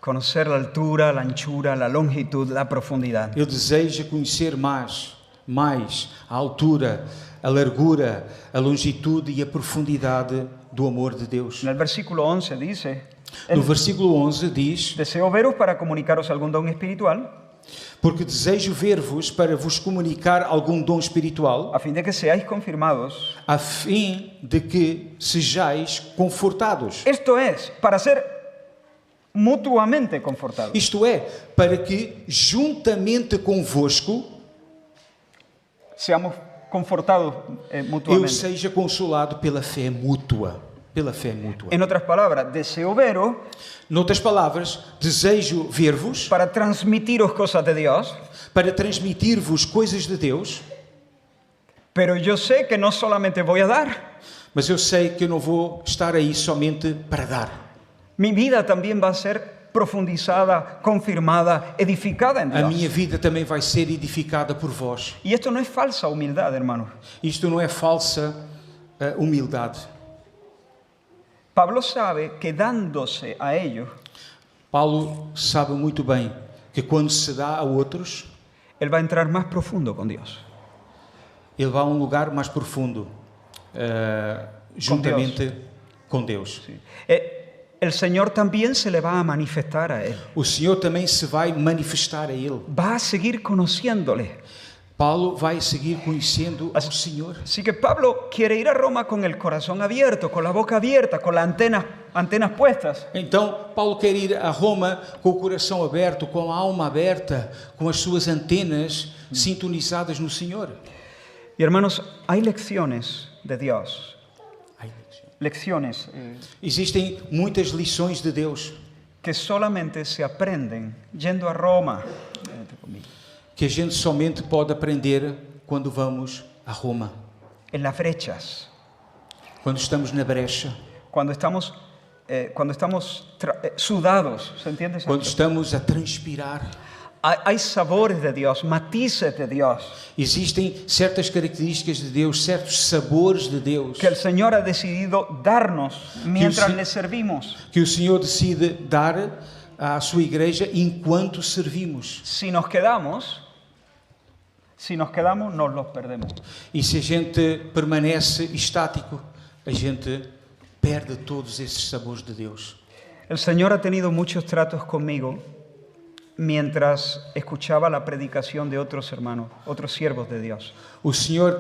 conocer la altura, la anchura, la longitud, la profundidad. Ele deseja conhecer mais a altura, a largura, a longitude e a profundidade do amor de Deus. En el versículo 11 dice, No versículo 11 diz: deseo veros para comunicaros algún don espiritual, porque desejo ver-vos para vos comunicar algum dom espiritual, a fin de que seáis confirmados. a fim de que sejais confortados. Esto es, para ser mutuamente confortados. Isto é, para que juntamente convosco Seamos confortados eu mutuamente. seja consolado pela fé mútua. Pela fé mútua. En otras palabras, deseo veros Noutras palavras, desejo ver-vos para transmitiros cosas de Dios, para transmitir-vos coisas de Deus, pero yo sé que no solamente voy a dar, mas eu sei que eu não vou estar aí somente para dar. mi vida también va a ser profundizada, confirmada, edificada en A Dios. minha vida também vai ser edificada por vós. Y esto no es falsa humildad, hermanos. Isto não é falsa humildade. Pablo sabe que dándose a ellos, Paulo sabe muito bem que quando se dá a outros, él va a entrar más profundo con Dios. ele vai a um lugar mais profundo, juntamente com Deus. Sí. El Señor también se le va a manifestar a él. O Senhor também se vai manifestar a ele. Va a seguir conociéndole. Paulo vai seguir conhecendo o Senhor. Así que Pablo quiere ir a Roma con el corazón abierto, con la boca abierta, con las antenas puestas. Então, Paulo quer ir a Roma com o coração aberto, com a alma aberta, com as suas antenas sintonizadas no Senhor. Y hermanos, hay lecciones de Dios. Lecciones Existem muitas lições de Deus que solamente se aprenden yendo a Roma. que a gente somente pode aprender quando vamos a Roma, En las brechas, quando estamos na brecha, cuando estamos sudados, ¿se entiende? quando estamos a transpirar. Hay sabores de Dios, matices de Dios, Existem certas características de Deus, certos sabores de Deus que el Señor ha decidido darnos mientras sí. le servimos. que o Senhor decide dar à sua igreja enquanto servimos. Si nos quedamos, nos los perdemos. E se a gente permanece estático, a gente perde todos esses sabores de Deus. El Señor ha tenido muchos tratos conmigo mientras escuchaba la predicación de otros hermanos, otros siervos de Dios. O Senhor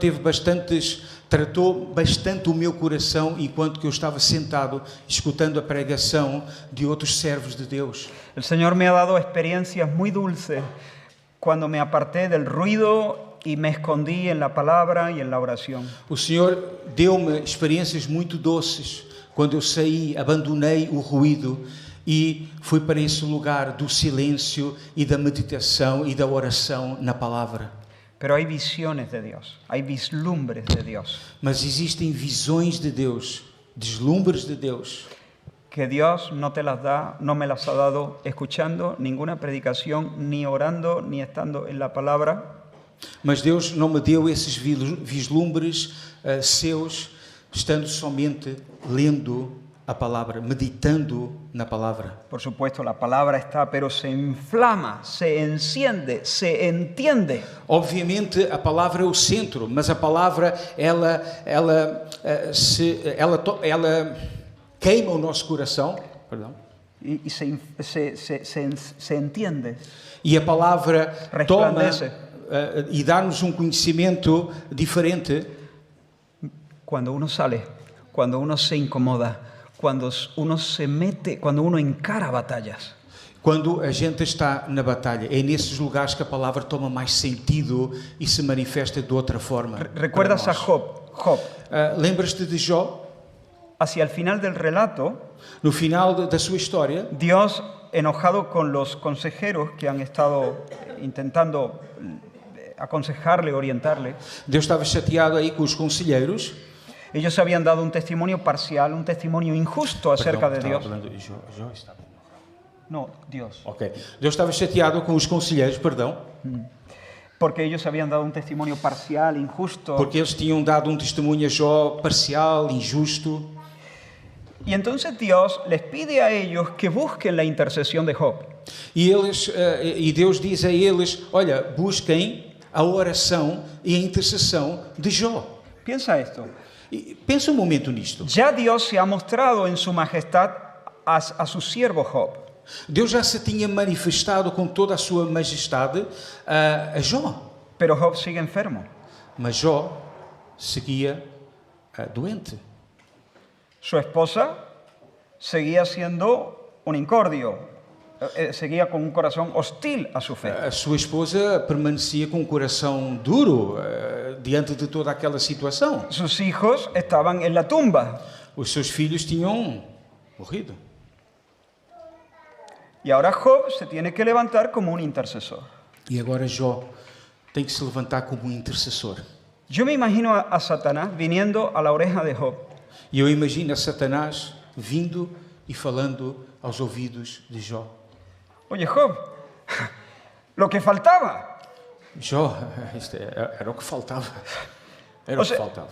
tratou bastante o meu coração enquanto que eu estava sentado escutando a pregação de outros servos de Deus. El Señor me ha dado experiencias muy dulces cuando me aparté del ruido y me escondí en la palabra y en la oración. O Senhor deu-me experiências muito doces quando eu saí, abandonei o ruído e fui para esse lugar do silêncio e da meditação e da oração na palavra. Pero hay visiones de Dios, hay vislumbres de Dios, Mas existem visões de Deus, deslumbres de Deus, que Dios no te las da, no me las ha dado escuchando ninguna predicación, ni orando, ni estando en la palabra. mas Deus não me deu esses vislumbres seus, estando somente lendo a palavra, meditando na palavra. Por supuesto, la palabra está, pero se inflama, se enciende, se entiende. Obviamente a palavra é o centro, mas a palavra ela queima o nosso coração, perdão, Y se entiende. e a palavra toma Resplandece. e dá-nos um conhecimento diferente. Cuando uno sale, cuando uno se incomoda, cuando uno se mete, cuando uno encara batallas. Quando a gente está na batalha, é nesses lugares que a palavra toma mais sentido e se manifesta de outra forma. ¿Recuerdas a Job? Lembras-te de Jó? Hacia el final del relato, No final da sua história, Dios, enojado con los consejeros que han estado intentando aconsejarle, orientarle, Deus estava chateado aí com os conselheiros. ellos habían dado un testimonio parcial, un testimonio injusto acerca de Dios. Jó estava. No, Dios. Ok. Deus estava chateado com os conselheiros, perdão, Porque ellos habían dado un testimonio parcial, injusto. porque eles tinham dado um testemunho a Jó parcial, injusto. Y entonces Dios les pide a ellos que busquen la intercesión de Job. E Deus diz a eles: olha, busquem a oração e a intercessão de Jó. Piensa esto. E pensa um momento nisto. Ya Dios se ha mostrado en su majestad a su siervo Job. Deus já se tinha manifestado com toda a sua majestade a Jó. Pero Job sigue enfermo. Mas Jó seguia doente. Su esposa seguía siendo un incordio, seguía con un corazón hostil a su fe. A sua esposa permanecia com um coração duro diante de toda aquela situação. Sus hijos estaban en la tumba. Os seus filhos tinham morrido. Y ahora Job se tiene que levantar como un intercesor. E agora Jó tem que se levantar como um intercessor. Yo me imagino a Satanás viniendo a la oreja de Job. E eu imagino a Satanás vindo e falando aos ouvidos de Jó. Oye, Job, lo que faltaba. Jó, isto era o que faltava. Era Ou o que seja, faltava.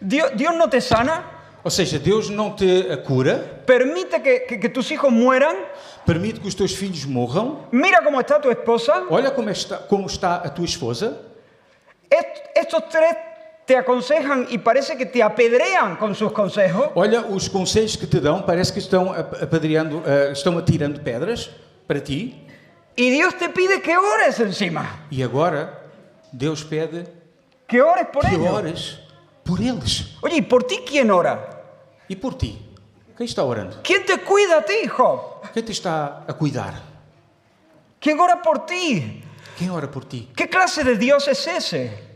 Dios no te sana, Ou seja, Deus não te cura, permite que tus hijos mueran. permite que os teus filhos morram. Mira cómo está tu esposa. Olha como está a tua esposa. Estos te aconsejan y parece que te apedrean con sus consejos. Olha, os conselhos que te dão parece que estão apedreando, estão atirando pedras para ti. Y Dios te pide que ores encima, E agora Deus pede que ores por que ellos. ores por eles. Oye, ¿y por ti quién ora? E por ti? Quem está orando? ¿Quién te cuida a ti, Job? Quem te está a cuidar? ¿Quién ora por ti? Quem ora por ti? ¿Qué clase de Dios es ese?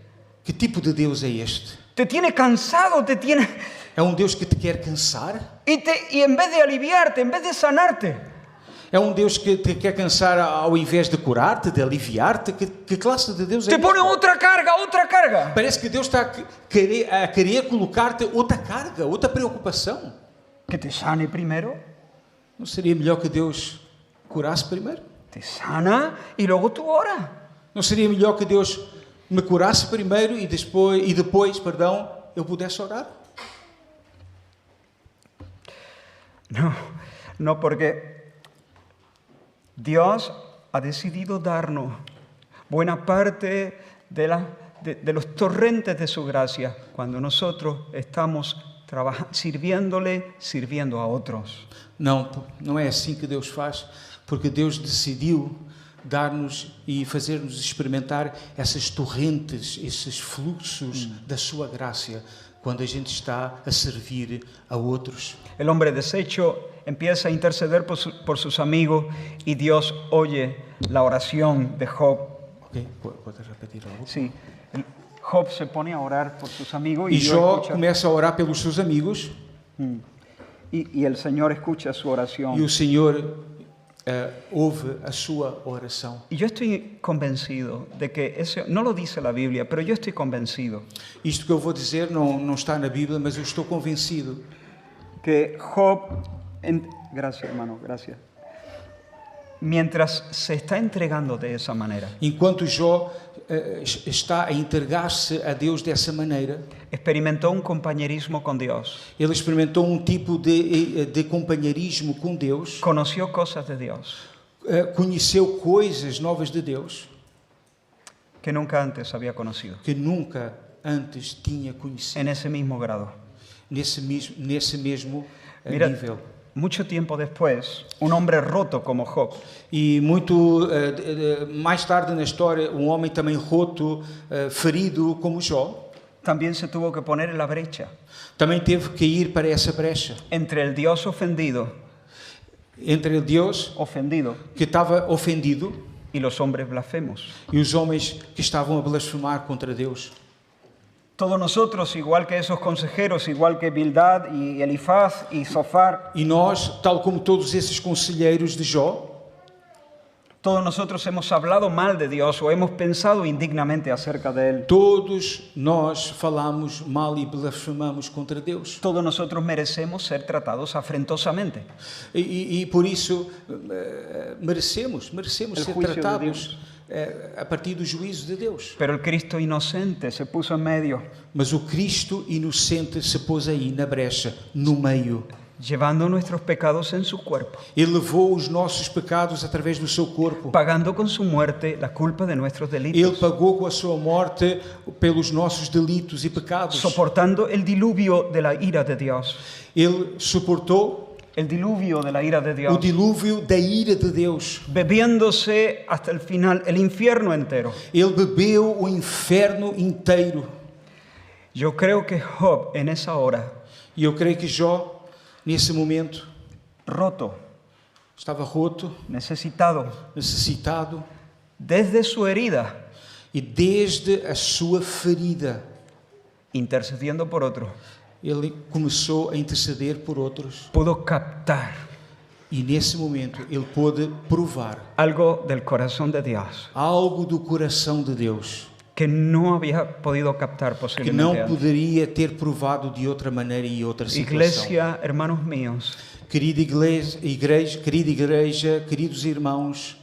Que tipo de Deus é este? Te tiene cansado, te tiene... É um Deus que te quer cansar? Y en vez de aliviarte, en vez de sanarte, É um Deus que te quer cansar ao invés de curar-te, de aliviar-te? Que classe de Deus é te pone este? otra carga. Parece que Deus está a querer colocar-te outra carga, outra preocupação. Que te sane primero, Não seria melhor que Deus curasse primeiro? te sana y luego tú oras. Não seria melhor que Deus me curasse primeiro e depois, eu pudesse orar? No, porque Dios ha decidido darnos buena parte de los torrentes de su gracia cuando nosotros estamos sirviendo a otros. Não é assim que Deus faz, porque Deus decidiu dar-nos e fazer-nos experimentar essas torrentes, esses fluxos da sua graça, quando a gente está a servir a outros. El hombre deshecho empieza a interceder por sus amigos y Dios oye la oración de Job. Ok? Pode repetir algo? Sí, Job se pone a orar por sus amigos E y Dios Jó escucha, começa a orar pelos seus amigos y el Señor escucha su oración. e o Senhor ouve a sua oração. Y yo estoy convencido de que no lo dice la Biblia, pero yo estoy convencido Isto que eu vou dizer não está na Bíblia, mas eu estou convencido que Job, gracias hermano, gracias, mientras se está entregando de esa manera, enquanto Jó está a entregar-se a Deus dessa maneira, experimentó un compañerismo con Dios, ele experimentou um tipo de companheirismo com Deus, conoció cosas de Dios conheceu coisas novas de Deus que nunca antes había conocido, que nunca antes tinha conhecido, en ese mismo grado. nesse mesmo Mira, nível. mucho tiempo después, un hombre roto como Job E muito mais tarde na história, um homem também roto, ferido como Jó, también se tuvo que poner en la brecha também teve que ir para essa brecha entre el Dios ofendido entre o Deus que estava ofendido y los hombres blasfemos. e os homens que estavam a blasfemar contra Deus. Todos nosotros, igual que esos consejeros, igual que Bildad y Elifaz y Zofar, E nós, tal como todos esses conselheiros de Jó, todos nosotros hemos hablado mal de Dios o hemos pensado indignamente acerca de Él. todos nós falamos mal e blasfemamos contra Deus. Todos nosotros merecemos ser tratados afrentosamente. E por isso merecemos ser juízo de tratados a partir do juízo de Deus. Pero el Cristo inocente se puso en medio, Mas o Cristo inocente se pôs aí na brecha, no meio. llevando nuestros pecados en su cuerpo, Ele levou os nossos pecados através do seu corpo. pagando con su muerte la culpa de nuestros Ele delitos, pagou com a sua morte pelos nossos delitos e pecados. soportando el diluvio de la ira de Dios. Ele suportou El diluvio de la ira de o Dios, dilúvio da ira de Deus. bebiéndose hasta el final el infierno entero. Ele bebeu o inferno inteiro. Yo creo que Job en esa hora, E eu creio que Jó, nesse momento, roto, estava roto, necesitado, necessitado, desde su herida, e desde a sua ferida, intercediendo por otro, ele começou a interceder por outros. pudo captar E nesse momento ele pôde provar algo del corazón de Dios algo do coração de Deus que no había podido captar que posiblemente não antes. poderia ter provado de outra maneira e outra situação. Iglesia, hermanos míos, Querida igreja, queridos irmãos,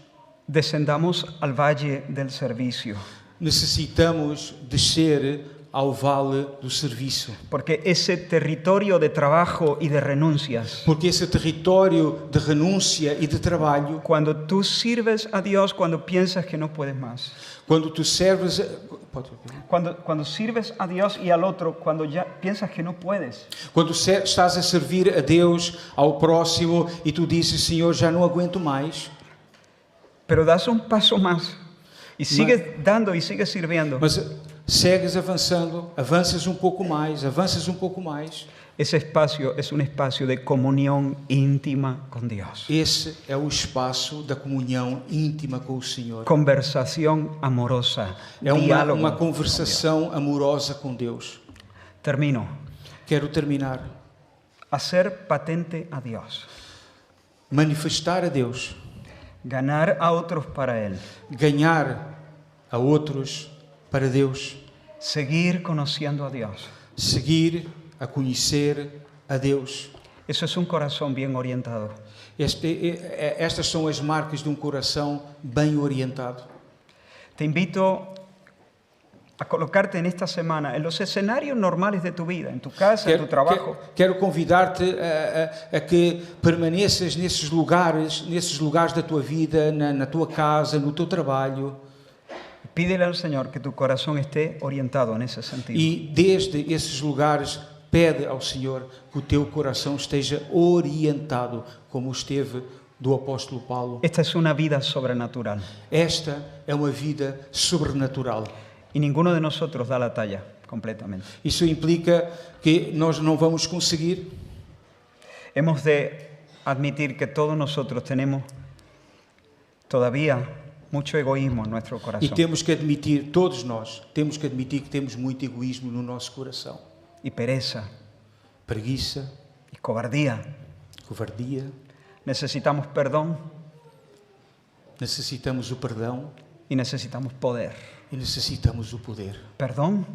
descendamos al valle del servicio. necessitamos descer ao vale do serviço. Porque ese territorio de trabajo y de renuncias, Porque esse território de renúncia e de trabalho, cuando tú sirves a Dios cuando piensas que no puedes más, quando tu serves, cuando sirves a Dios y al otro cuando ya piensas que no puedes, quando estás a servir a Deus, ao próximo, e tu dizes, Senhor, já não aguento mais, pero das un paso más y sigues dando y sigues sirviendo, mas segues avançando, avanças um pouco mais, avanças um pouco mais. ese espacio es un espacio de comunión íntima con Dios, Esse é o espaço da comunhão íntima com o Senhor. conversación amorosa, É diálogo. uma conversação amorosa com Deus. Termino. Quero terminar. Hacer patente a Dios, Manifestar a Deus, ganar a otros para Él, ganhar a outros para Deus, seguir conociendo a Dios. seguir a conhecer a Deus. Eso es un corazón bien orientado. Estas são as marcas de um coração bem orientado. Te invito a colocarte en esta semana en los escenarios normales de tu vida, en tu casa, en tu trabajo. Quero convidar-te a que permaneças nesses lugares da tua vida, na tua casa, no teu trabalho. Pídele al Señor que tu corazón esté orientado en ese sentido. E desde esses lugares pede ao Senhor que o teu coração esteja orientado, como esteve do apóstolo Paulo. Esta es una vida sobrenatural Esta é uma vida sobrenatural. y ninguno de nosotros da la talla completamente. Isso implica que nós não vamos conseguir. Hemos de admitir que todos nosotros tenemos todavía mucho egoísmo en nuestro E corazón temos que admitir, todos nós, temos que admitir que temos muito egoísmo no nosso coração. y pereza Preguiça, y cobardía. covardia. Necesitamos perdón Necessitamos o perdão y necesitamos poder. e necessitamos o poder. Perdón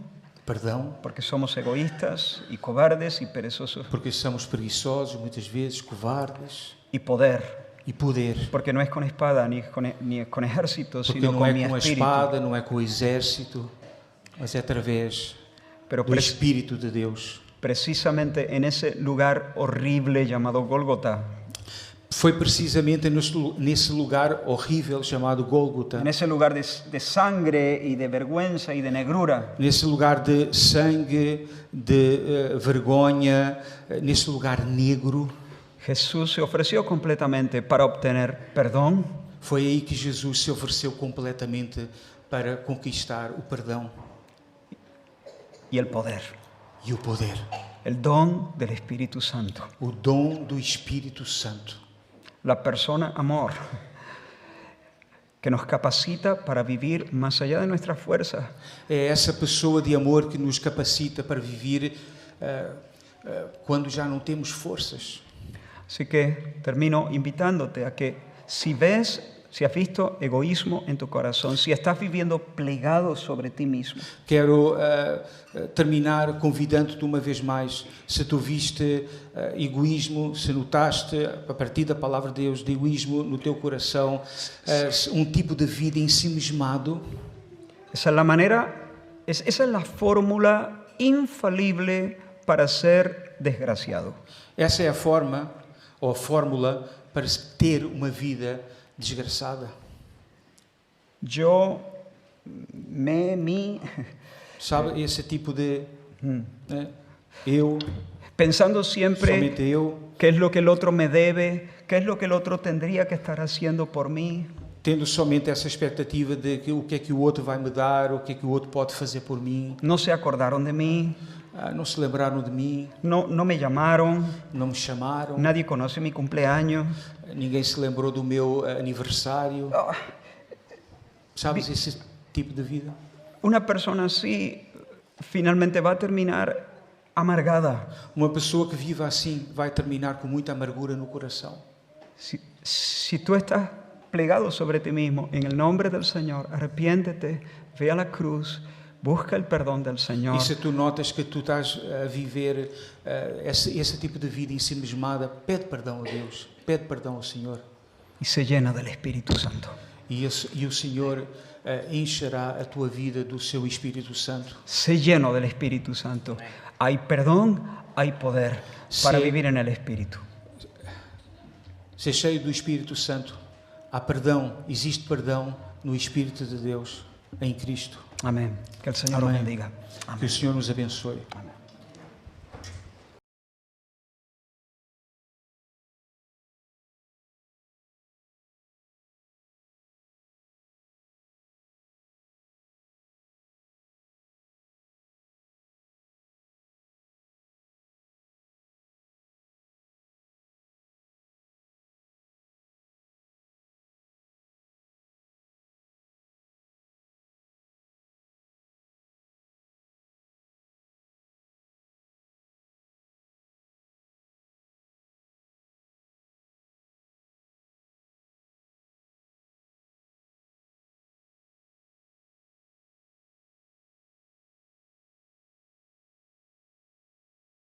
Perdão, porque somos egoístas y cobardes y perezosos. porque somos preguiçosos, muitas vezes covardes. Y poder E poder, porque no es con espada ni con ejército, porque sino não con é mi com a espíritu. espada, não é com o exército, mas é através Pero do Espírito de Deus. precisamente en ese lugar horrible llamado Gólgota, Foi precisamente nesse lugar horrível chamado Gólgota, en ese lugar de sangre y de vergüenza y de negrura, nesse lugar de sangue, de vergonha, nesse lugar negro, Jesús se ofreció completamente para obtener perdón, foi aí que Jesus se ofereceu completamente para conquistar o perdão y el poder, e o poder, el don del Espíritu Santo, o dom do Espírito Santo, la persona amor, que nos capacita para vivir más allá de nuestras fuerzas. É essa pessoa de amor que nos capacita para viver quando já não temos forças. Así que termino invitándote a que si has visto egoísmo en tu corazón, si estás viviendo plegado sobre ti mismo, Quero terminar convidando-te uma vez mais, se tu viste egoísmo, se notaste, a partir da palavra de Deus, de egoísmo no teu coração, tipo de vida ensimismado, esa es la fórmula infalible para ser desgraciado. essa é a forma, ou a fórmula, para ter uma vida desgraçada. Sabe, esse tipo de... eu, pensando siempre somente eu, qué es lo que el otro me debe, qué es lo que el otro tendría que estar haciendo por mí. tendo somente essa expectativa de que o que é que o outro vai me dar, o que é que o outro pode fazer por mim. No se acordaron de mí, Não se lembraram de mim, no me llamaron, não me chamaram, nadie conoce mi cumpleaños. ninguém se lembrou do meu aniversário. Sabes esse tipo de vida? Una persona así finalmente va a terminar amargada. Uma pessoa que vive assim vai terminar com muita amargura no coração. Si tú estás plegado sobre ti mismo, en el nombre del Señor, arrepiéntete, ve a la cruz, busca el perdón del Señor. E se tu notas que tu estás a viver esse tipo de vida ensimismada, pede perdão a Deus, pede perdão ao Senhor. Y se llena del Espíritu Santo. E o Senhor encherá a tua vida do seu Espírito Santo. Sé lleno del Espíritu Santo. Hay perdón, hay poder para Sí. vivir en el Espíritu. Ser cheio do Espírito Santo. Há perdão, existe perdão no Espírito de Deus, em Cristo. Amén. Que el Señor los Amén. bendiga. Que o Senhor nos abençoe. Amén.